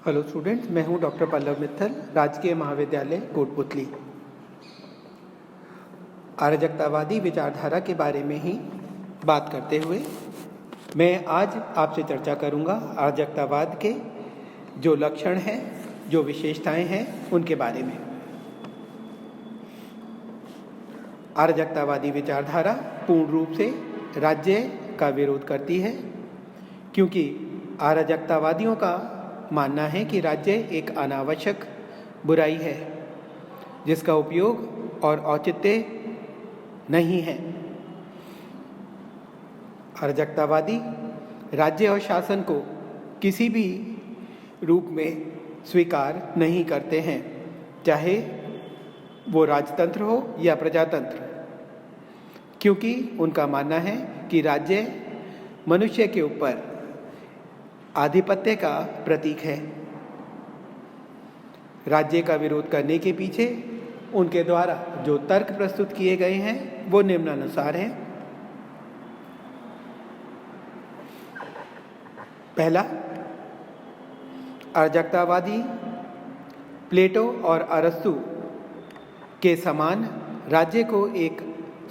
Hello students, मैं हूं doctor Pallav Mittal, राजकीय महाविद्यालय कोटपुतली। अराजकतावादी विचारधारा के बारे में ही बात करते हुए मैं आज आपसे चर्चा करूंगा अराजकतावाद के जो लक्षण हैं, जो विशेषताएं हैं, उनके बारे में। अराजकतावादी विचारधारा पूर्ण रूप से राज्य का विरोध करती है, क्योंकि अराजकतावादियों का मानना है कि राज्य एक अनावश्यक बुराई है जिसका उपयोग और औचित्य नहीं है। अराजकतावादी राज्य और शासन को किसी भी रूप में स्वीकार नहीं करते हैं, चाहे वो राजतंत्र हो या प्रजातंत्र, क्योंकि उनका मानना है कि राज्य मनुष्य के ऊपर आधिपत्य का प्रतीक है। राज्य का विरोध करने के पीछे उनके द्वारा जो तर्क प्रस्तुत किए गए हैं वो निम्नानुसार हैं। पहला, अराजकतावादी प्लेटो और अरस्तु के समान राज्य को एक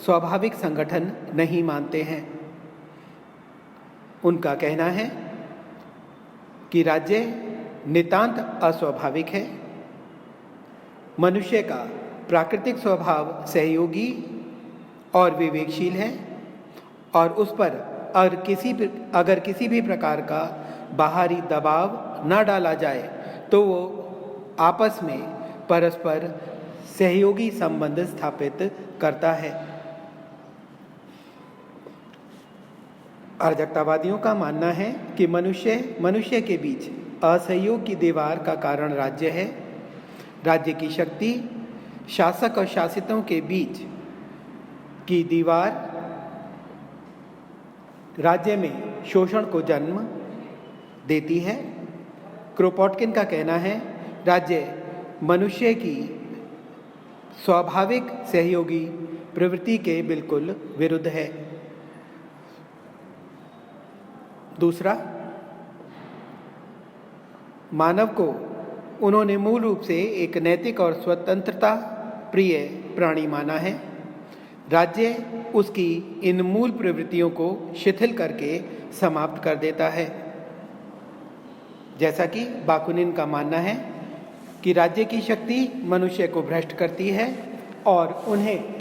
स्वाभाविक संगठन नहीं मानते हैं। उनका कहना है कि राज्य नितांत अस्वाभाविक है। मनुष्य का प्राकृतिक स्वभाव सहयोगी और विवेकशील है और उस पर अगर किसी भी प्रकार का बाहरी दबाव न डाला जाए तो वो आपस में परस्पर सहयोगी संबंध स्थापित करता है। अराजकतावादियों का मानना है कि मनुष्य के बीच असहयोग की दीवार का कारण राज्य है। राज्य की शक्ति शासक और शासितों के बीच की दीवार राज्य में शोषण को जन्म देती है। क्रोपोटकिन का कहना है राज्य मनुष्य की स्वाभाविक सहयोगी प्रवृत्ति के बिल्कुल विरुद्ध है। दूसरा, मानव को उन्होंने मूल रूप से एक नैतिक और स्वतंत्रता प्रिय प्राणी माना है। राज्य उसकी इन मूल प्रवृत्तियों को शिथिल करके समाप्त कर देता है। जैसा कि बाकुनिन का मानना है कि राज्य की शक्ति मनुष्य को भ्रष्ट करती है और उन्हें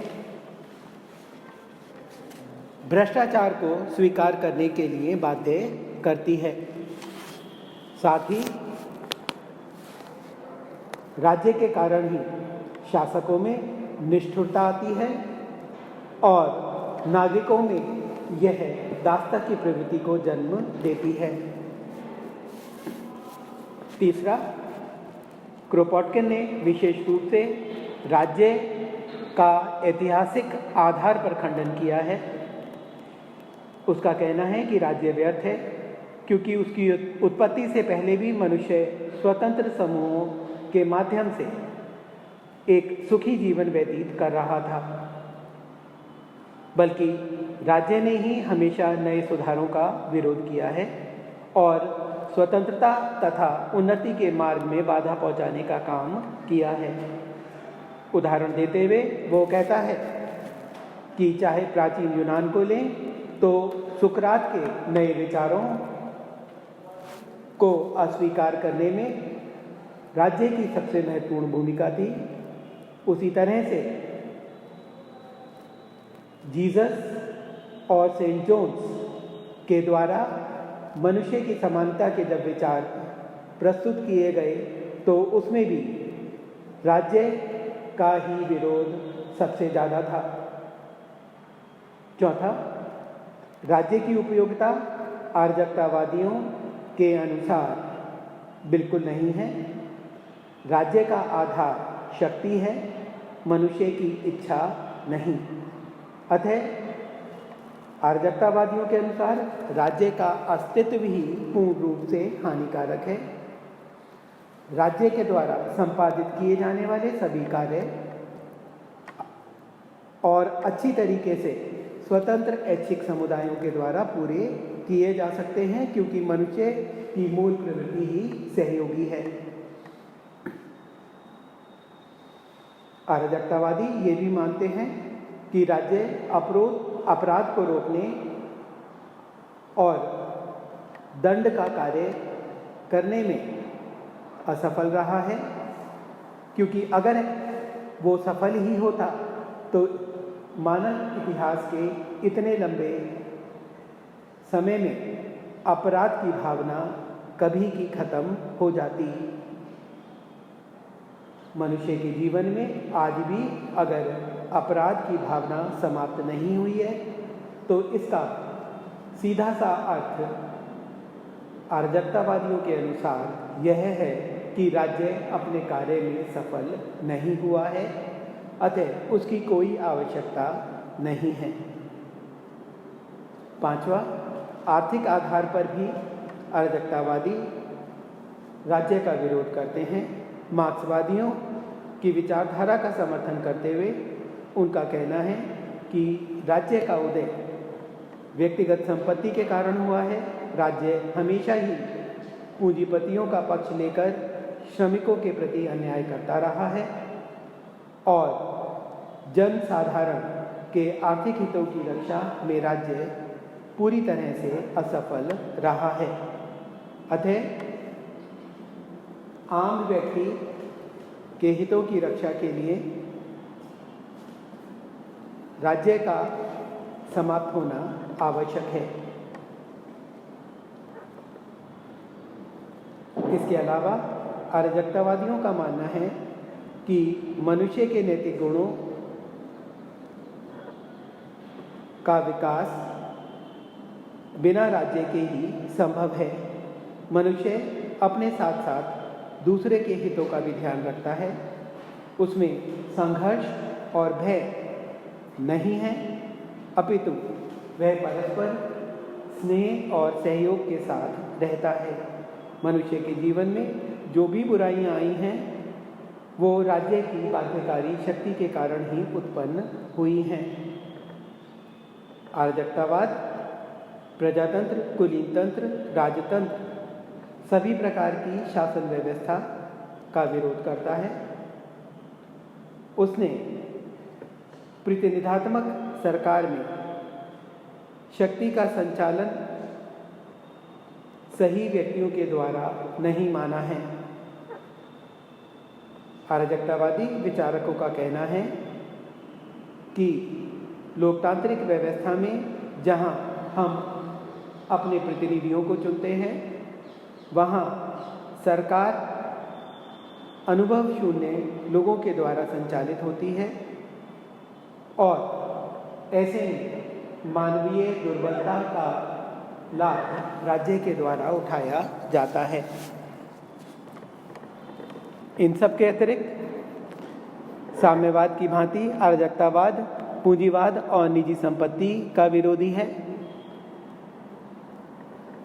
भ्रष्टाचार को स्वीकार करने के लिए बाध्य करती है। साथ ही राज्य के कारण ही शासकों में निष्ठुरता आती है और नागरिकों में यह दासता की प्रवृत्ति को जन्म देती है। तीसरा, क्रोपोटकिन ने विशेष रूप से राज्य का ऐतिहासिक आधार पर खंडन किया है। उसका कहना है कि राज्य व्यर्थ है क्योंकि उसकी उत्पत्ति से पहले भी मनुष्य स्वतंत्र समूहों के माध्यम से एक सुखी जीवन व्यतीत कर रहा था, बल्कि राज्य ने ही हमेशा नए सुधारों का विरोध किया है और स्वतंत्रता तथा उन्नति के मार्ग में बाधा पहुंचाने का काम किया है। उदाहरण देते हुए वो कहता है कि चाहे प्राचीन यूनान को लें तो सुकरात के नए विचारों को अस्वीकार करने में राज्य की सबसे महत्वपूर्ण भूमिका थी। उसी तरह से जीसस और सेंट जोन्स के द्वारा मनुष्य की समानता के जब विचार प्रस्तुत किए गए तो उसमें भी राज्य का ही विरोध सबसे ज़्यादा था। चौथा, राज्य की उपयोगिता अराजकतावादियों के अनुसार बिल्कुल नहीं है। राज्य का आधार शक्ति है, मनुष्य की इच्छा नहीं। अतः अराजकतावादियों के अनुसार राज्य का अस्तित्व ही पूर्ण रूप से हानिकारक है। राज्य के द्वारा संपादित किए जाने वाले सभी कार्य और अच्छी तरीके से स्वतंत्र ऐच्छिक समुदायों के द्वारा पूरे किए जा सकते हैं, क्योंकि मनुष्य की मूल प्रवृत्ति ही सहयोगी है। अराजकतावादी ये भी मानते हैं कि राज्य अपराध को रोकने और दंड का कार्य करने में असफल रहा है, क्योंकि अगर वो सफल ही होता तो मानव इतिहास के इतने लंबे समय में अपराध की भावना कभी की खत्म हो जाती। मनुष्य के जीवन में आज भी अगर अपराध की भावना समाप्त नहीं हुई है तो इसका सीधा सा अर्थ अराजकतावादियों के अनुसार यह है कि राज्य अपने कार्य में सफल नहीं हुआ है, अतः उसकी कोई आवश्यकता नहीं है। पांचवा, आर्थिक आधार पर भी अराजकतावादी राज्य का विरोध करते हैं। मार्क्सवादियों की विचारधारा का समर्थन करते हुए उनका कहना है कि राज्य का उदय व्यक्तिगत संपत्ति के कारण हुआ है। राज्य हमेशा ही पूंजीपतियों का पक्ष लेकर श्रमिकों के प्रति अन्याय करता रहा है और जन साधारण के आर्थिक हितों की रक्षा में राज्य पूरी तरह से असफल रहा है। अतः आम व्यक्ति के हितों की रक्षा के लिए राज्य का समाप्त होना आवश्यक है। इसके अलावा अराजकतावादियों का मानना है कि मनुष्य के नैतिक गुणों का विकास बिना राज्य के ही संभव है। मनुष्य अपने साथ साथ दूसरे के हितों का भी ध्यान रखता है, उसमें संघर्ष और भय नहीं है, अपितु वह परस्पर स्नेह और सहयोग के साथ रहता है। मनुष्य के जीवन में जो भी बुराइयां आई हैं वो राज्य की बाध्यकारी शक्ति के कारण ही उत्पन्न हुई हैं। अराजकतावाद प्रजातंत्र, कुलीन तंत्र, राजतंत्र सभी प्रकार की शासन व्यवस्था का विरोध करता है। उसने प्रतिनिधात्मक सरकार में शक्ति का संचालन सही व्यक्तियों के द्वारा नहीं माना है। अराजकतावादी विचारकों का कहना है कि लोकतांत्रिक व्यवस्था में जहां हम अपने प्रतिनिधियों को चुनते हैं वहां सरकार अनुभव शून्य लोगों के द्वारा संचालित होती है और ऐसे में मानवीय दुर्बलता का लाभ राज्य के द्वारा उठाया जाता है। इन सब के अतिरिक्त साम्यवाद की भांति अराजकतावाद पूंजीवाद और निजी संपत्ति का विरोधी है।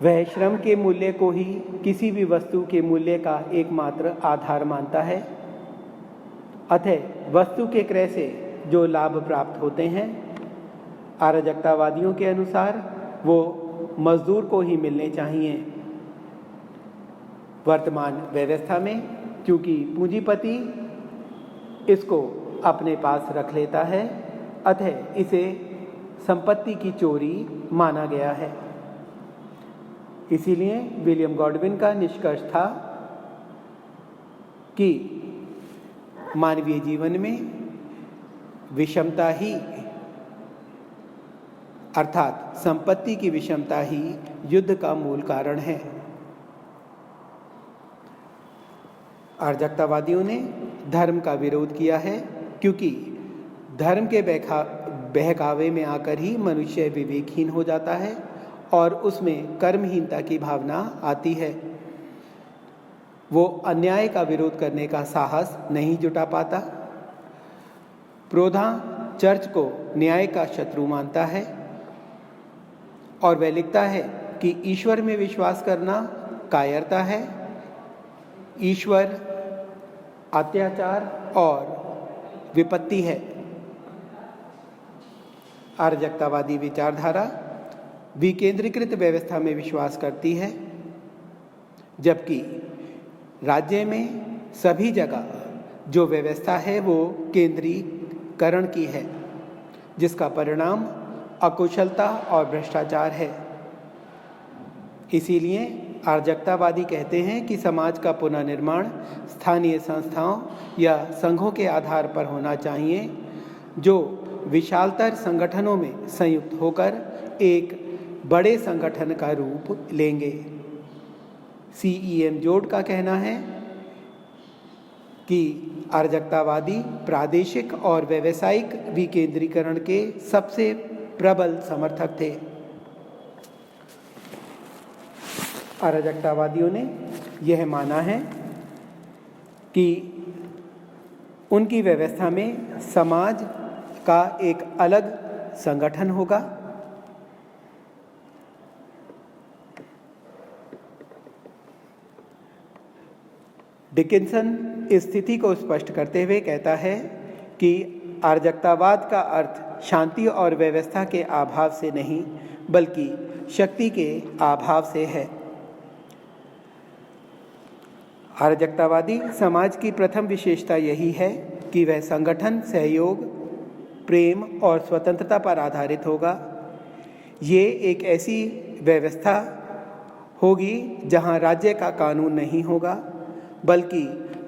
वह श्रम के मूल्य को ही किसी भी वस्तु के मूल्य का एकमात्र आधार मानता है। अतः वस्तु के क्रय से जो लाभ प्राप्त होते हैं अराजकतावादियों के अनुसार वो मजदूर को ही मिलने चाहिए। वर्तमान व्यवस्था में क्योंकि पूंजीपति इसको अपने पास रख लेता है, अतः इसे संपत्ति की चोरी माना गया है। इसीलिए विलियम गॉडविन का निष्कर्ष था कि मानवीय जीवन में विषमता ही अर्थात संपत्ति की विषमता ही युद्ध का मूल कारण है। अराजकतावादियों ने धर्म का विरोध किया है क्योंकि धर्म के बहकावे में आकर ही मनुष्य विवेकहीन हो जाता है और उसमें कर्महीनता की भावना आती है। वो अन्याय का विरोध करने का साहस नहीं जुटा पाता। प्रोधा चर्च को न्याय का शत्रु मानता है और वह लिखता है कि ईश्वर में विश्वास करना कायरता है। ईश्वर अत्याचार और विपत्ति है। अराजकतावादी विचारधारा विकेंद्रीकृत व्यवस्था में विश्वास करती है, जबकि राज्य में सभी जगह जो व्यवस्था है वो केंद्रीकरण की है, जिसका परिणाम अकुशलता और भ्रष्टाचार है। इसीलिए अराजकतावादी कहते हैं कि समाज का पुनर्निर्माण स्थानीय संस्थाओं या संघों के आधार पर होना चाहिए, जो विशालतर संगठनों में संयुक्त होकर एक बड़े संगठन का रूप लेंगे। CEM जोड का कहना है कि अराजकतावादी प्रादेशिक और व्यावसायिक विकेंद्रीकरण के सबसे प्रबल समर्थक थे। अराजकतावादियों ने यह माना है कि उनकी व्यवस्था में समाज का एक अलग संगठन होगा, डिकिंसन इस स्थिति को स्पष्ट करते हुए कहता है कि अराजकतावाद का अर्थ शांति और व्यवस्था के अभाव से नहीं, बल्कि शक्ति के अभाव से है। अराजकतावादी समाज की प्रथम विशेषता यही है कि वह संगठन सहयोग, प्रेम और स्वतंत्रता पर आधारित होगा। ये एक ऐसी व्यवस्था होगी जहां राज्य का कानून नहीं होगा, बल्कि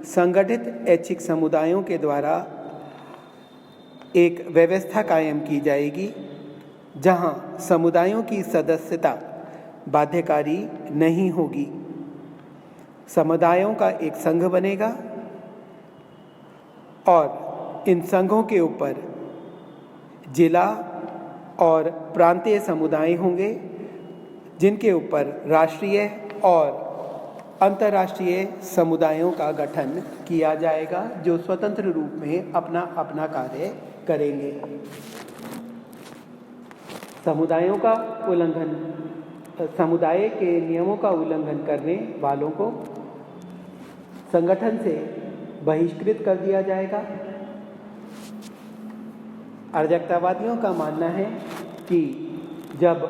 संगठित ऐच्छिक समुदायों के द्वारा एक व्यवस्था कायम की जाएगी, जहां समुदायों की सदस्यता बाध्यकारी नहीं होगी। समुदायों का एक संघ बनेगा और इन संघों के ऊपर जिला और प्रांतीय समुदाय होंगे, जिनके ऊपर राष्ट्रीय और अंतर्राष्ट्रीय समुदायों का गठन किया जाएगा, जो स्वतंत्र रूप में अपना अपना कार्य करेंगे। समुदाय के नियमों का उल्लंघन करने वालों को संगठन से बहिष्कृत कर दिया जाएगा। अराजकतावादियों का मानना है कि जब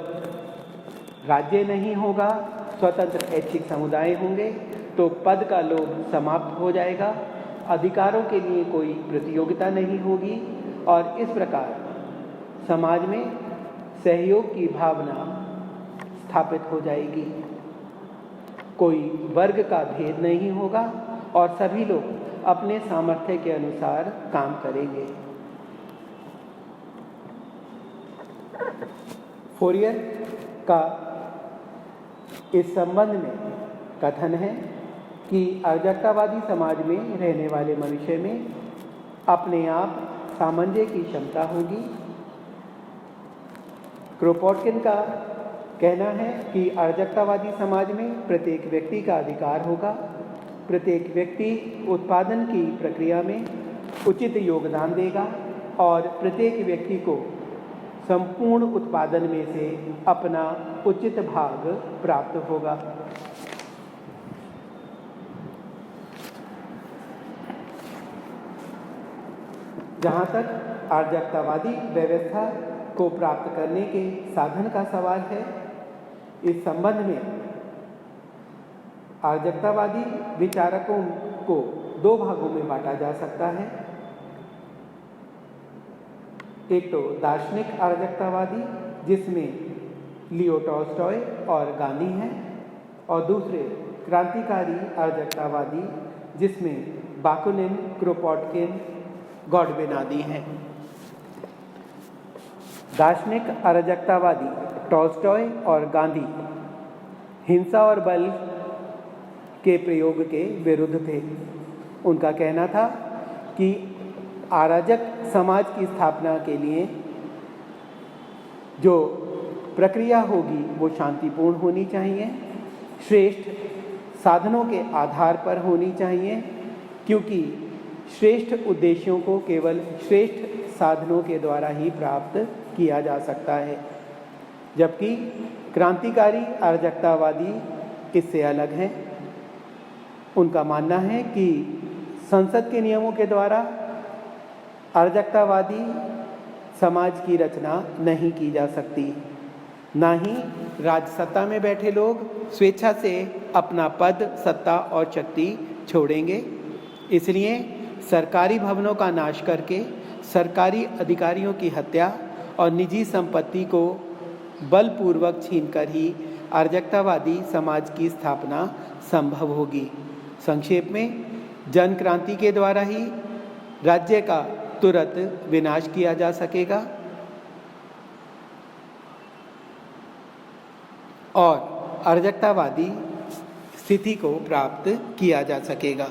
राज्य नहीं होगा, स्वतंत्र ऐच्छिक समुदाय होंगे, तो पद का लोभ समाप्त हो जाएगा, अधिकारों के लिए कोई प्रतियोगिता नहीं होगी और इस प्रकार समाज में सहयोग की भावना स्थापित हो जाएगी। कोई वर्ग का भेद नहीं होगा और सभी लोग अपने सामर्थ्य के अनुसार काम करेंगे। फोरियर का इस संबंध में कथन है कि अराजकतावादी समाज में रहने वाले मनुष्य में अपने आप सामंजस्य की क्षमता होगी। क्रोपोटकिन का कहना है कि अराजकतावादी समाज में प्रत्येक व्यक्ति का अधिकार होगा। प्रत्येक व्यक्ति उत्पादन की प्रक्रिया में उचित योगदान देगा और प्रत्येक व्यक्ति को संपूर्ण उत्पादन में से अपना उचित भाग प्राप्त होगा। जहाँ तक अराजकतावादी व्यवस्था को प्राप्त करने के साधन का सवाल है, इस संबंध में अराजकतावादी विचारकों को दो भागों में बांटा जा सकता है। एक तो दार्शनिक अराजकतावादी, जिसमें लियो टॉल्स्टॉय और गांधी हैं, और दूसरे क्रांतिकारी अराजकतावादी, जिसमें बाकुनिन, क्रोपोटकिन, गॉडविन आदि हैं। दार्शनिक अराजकतावादी टॉल्स्टॉय और गांधी हिंसा और बल के प्रयोग के विरुद्ध थे। उनका कहना था कि अराजक समाज की स्थापना के लिए जो प्रक्रिया होगी वो शांतिपूर्ण होनी चाहिए, श्रेष्ठ साधनों के आधार पर होनी चाहिए, क्योंकि श्रेष्ठ उद्देश्यों को केवल श्रेष्ठ साधनों के द्वारा ही प्राप्त किया जा सकता है। जबकि क्रांतिकारी अराजकतावादी इससे अलग हैं। उनका मानना है कि संसद के नियमों के द्वारा अराजकतावादी समाज की रचना नहीं की जा सकती। ना ही राजसत्ता में बैठे लोग स्वेच्छा से अपना पद, सत्ता और शक्ति छोड़ेंगे। इसलिए सरकारी भवनों का नाश करके सरकारी अधिकारियों की हत्या और निजी संपत्ति को बलपूर्वक छीनकर ही अराजकतावादी समाज की स्थापना संभव होगी। संक्षेप में, जन क्रांति के द्वारा ही राज्य का तुरंत विनाश किया जा सकेगा और अराजकतावादी स्थिति को प्राप्त किया जा सकेगा।